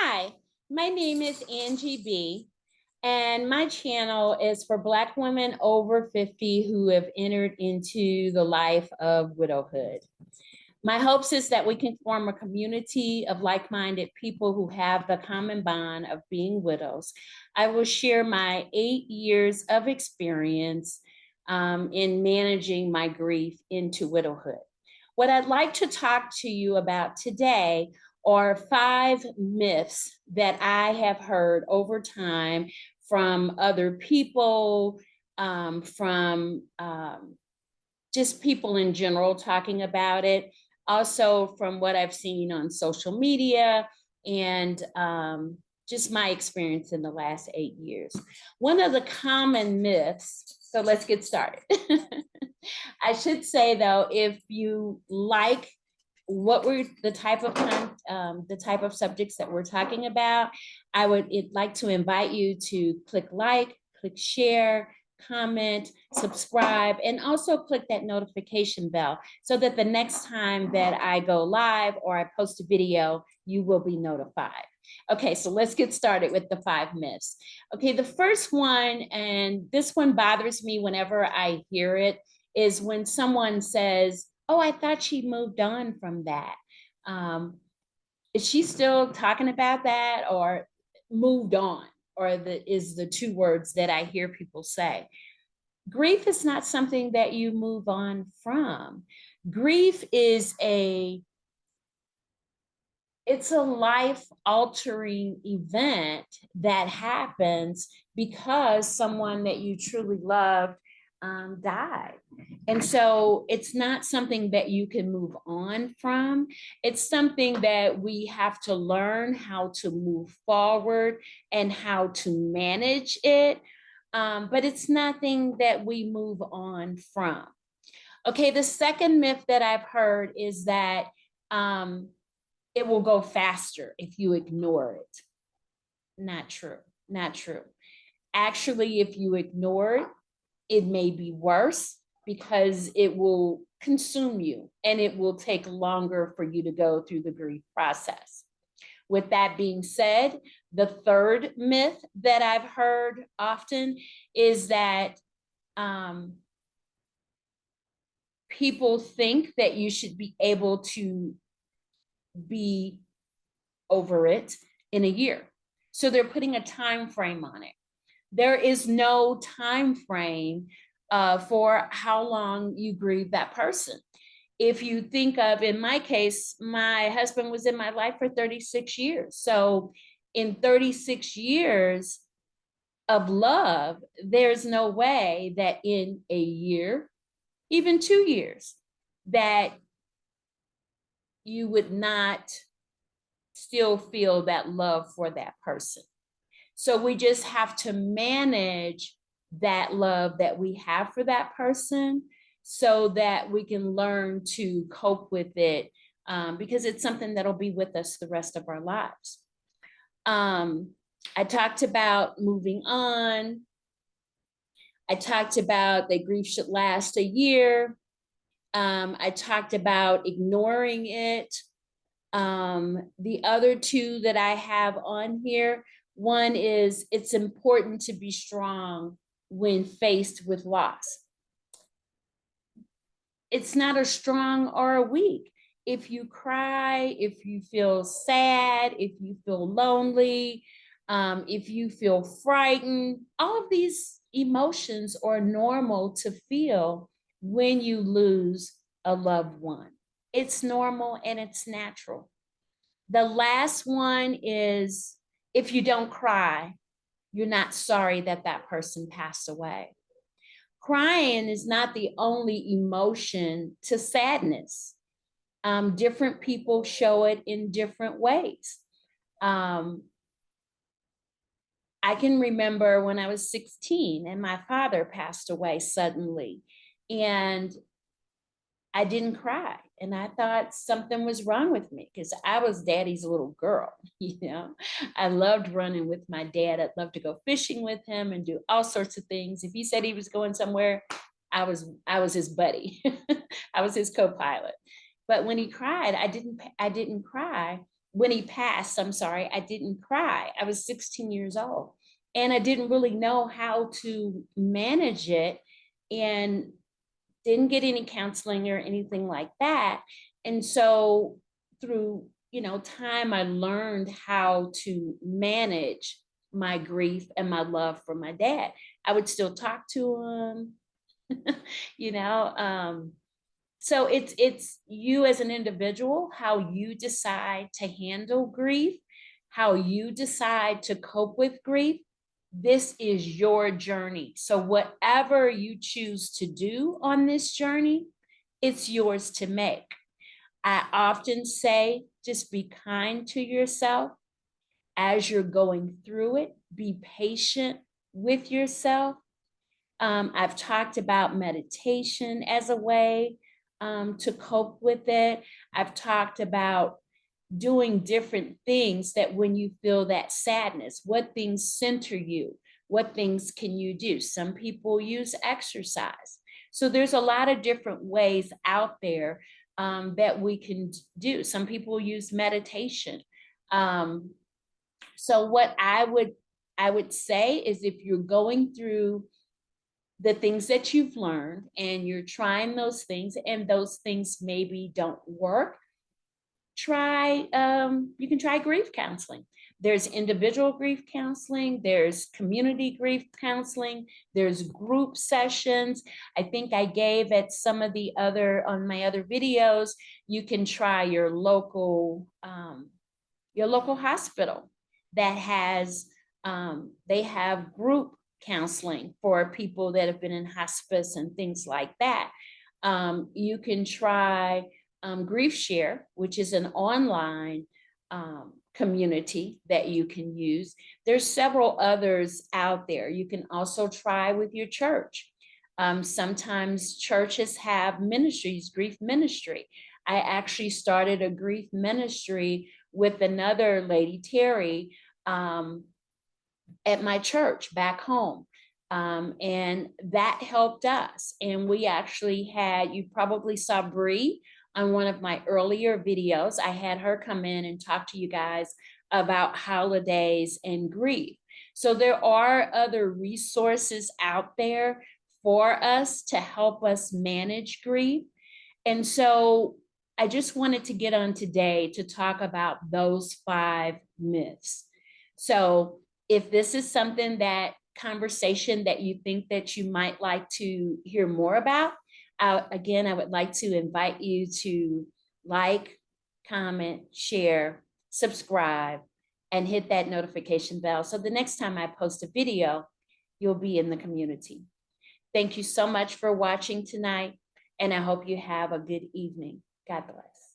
Hi, my name is AngieB, and my channel is for Black women over 50 who have entered into the life of widowhood. My hopes is that we can form a community of like-minded people who have the common bond of being widows. I will share my 8 years of experience in managing my grief into widowhood. What I'd like to talk to you about today are 5 myths that I have heard over time from other people, from just people in general talking about it. Also from what I've seen on social media and just my experience in the last 8 years. One of the common myths, so let's get started. I should say though, if you like what we're the type of subjects that we're talking about, I would like to invite you to click like, click share, comment, subscribe, and also click that notification bell so that the next time that I go live or I post a video, you will be notified. Okay, so let's get started with the 5 myths. Okay, the first one, and this one bothers me whenever I hear it, is when someone says, oh, I thought she moved on from that. Is she still talking about that, or moved on? Or is the 2 words that I hear people say. Grief is not something that you move on from. Grief is it's a life-altering event that happens because someone that you truly loved died. And so it's not something that you can move on from. It's something that we have to learn how to move forward and how to manage it. But it's nothing that we move on from. Okay, the second myth that I've heard is that it will go faster if you ignore it. Not true, not true. Actually, if you ignore it, it may be worse because it will consume you and it will take longer for you to go through the grief process. With that being said, the third myth that I've heard often is that people think that you should be able to be over it in a year. So they're putting a time frame on it. There is no time frame for how long you grieve that person. If you think of, in my case, my husband was in my life for 36 years. So in 36 years of love, there's no way that in a year, even 2 years, that you would not still feel that love for that person. So we just have to manage that love that we have for that person so that we can learn to cope with it, because it's something that'll be with us the rest of our lives. I talked about moving on. I talked about that grief should last a year. I talked about ignoring it. The other 2 that I have on here, one is it's important to be strong when faced with loss. It's not a strong or a weak. If you cry, if you feel sad, if you feel lonely, if you feel frightened, all of these emotions are normal to feel when you lose a loved one. It's normal and it's natural. The last one is, if you don't cry, you're not sorry that that person passed away. Crying is not the only emotion to sadness. Different people show it in different ways. I can remember when I was 16 and my father passed away suddenly, and I didn't cry. And I thought something was wrong with me because I was daddy's little girl, you know. I loved running with my dad. I'd love to go fishing with him and do all sorts of things. If he said he was going somewhere, I was his buddy. I was his co-pilot. But when he cried, I didn't cry when he passed, I'm sorry, I didn't cry. I was 16 years old and I didn't really know how to manage it and didn't get any counseling or anything like that. And so through, time, I learned how to manage my grief and my love for my dad. I would still talk to him, you know. So it's you as an individual, how you decide to handle grief, how you decide to cope with grief. This is your journey. So whatever you choose to do on this journey, it's yours to make. I often say, just be kind to yourself as you're going through it. Be patient with yourself. I've talked about meditation as a way to cope with it. I've talked about doing different things that when you feel that sadness, what things center you, what things can you do? Some people use exercise. So there's a lot of different ways out there that we can do. Some people use meditation. So what I would say is if you're going through the things that you've learned and you're trying those things and those things maybe don't work, you can try grief counseling. There's individual grief counseling, there's community grief counseling, there's group sessions. I think I gave at some of the other, on my other videos, you can try your local hospital that has, they have group counseling for people that have been in hospice and things like that. You can try Grief Share, which is an online community that you can use. There's several others out there. You can also try with your church. Sometimes churches have ministries, grief ministry. I actually started a grief ministry with another lady, Terry, at my church back home. And that helped us. And we actually had, you probably saw Bree on one of my earlier videos. I had her come in and talk to you guys about holidays and grief. So there are other resources out there for us to help us manage grief. And so I just wanted to get on today to talk about those 5 myths. So if this is something, that conversation that you think that you might like to hear more about, again, I would like to invite you to like, comment, share, subscribe, and hit that notification bell. So the next time I post a video, you'll be in the community. Thank you so much for watching tonight, and I hope you have a good evening. God bless.